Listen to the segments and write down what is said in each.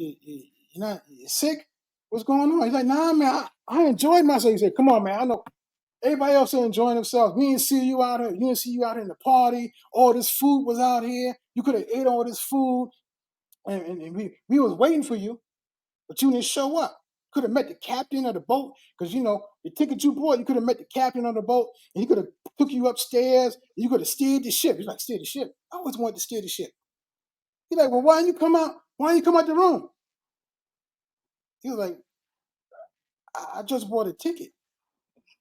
you're not you're sick? What's going on?" He's like, "Nah, man, I enjoyed myself." He said, "Come on, man. I know everybody else are enjoying themselves. We didn't see you out here. You didn't see you out here in the party. All this food was out here. You could have ate all this food, and we was waiting for you, but you didn't show up. Could have met the captain of the boat because the ticket you bought. You could have met the captain of the boat, and he could have took you upstairs. You could have steered the ship." He's like, "Steer the ship? I always wanted to steer the ship." He's like, "Well, why didn't you come out? Why didn't you come out the room?" He was like, "I just bought a ticket.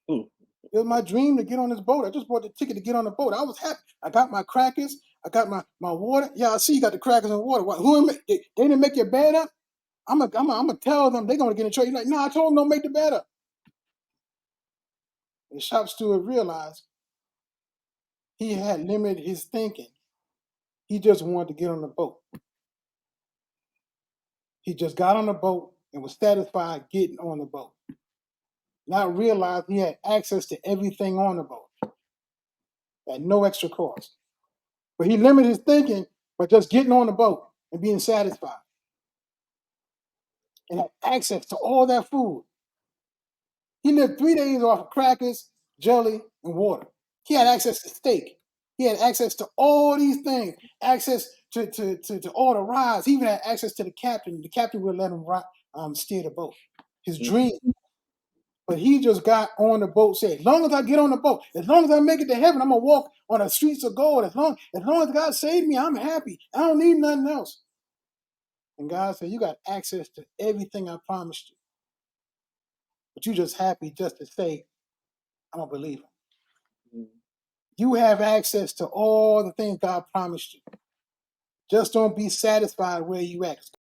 Hmm. It was my dream to get on this boat. I just bought the ticket to get on the boat. I was happy. I got my crackers. I got my water. Yeah, I see you got the crackers and water. They didn't make your bed up? I'm gonna tell them they're gonna get in trouble." You're like, "No, I told them don't make the bed up." The shop steward realized he had limited his thinking. He just wanted to get on the boat. He just got on the boat and was satisfied getting on the boat. Not realize he had access to everything on the boat at no extra cost. But he limited his thinking by just getting on the boat and being satisfied and had access to all that food. He lived 3 days off of crackers, jelly, and water. He had access to steak. He had access to all these things, access to all the rides. He even had access to the captain. The captain would let him steer the boat. His dream. But he just got on the boat, said, "As long as I get on the boat, as long as I make it to heaven, I'm gonna walk on the streets of gold. As long as God saved me, I'm happy. I don't need nothing else." And God said, "You got access to everything I promised you, but you just happy just to say, I'm a believer." You have access to all the things God promised you. Just don't be satisfied where you at.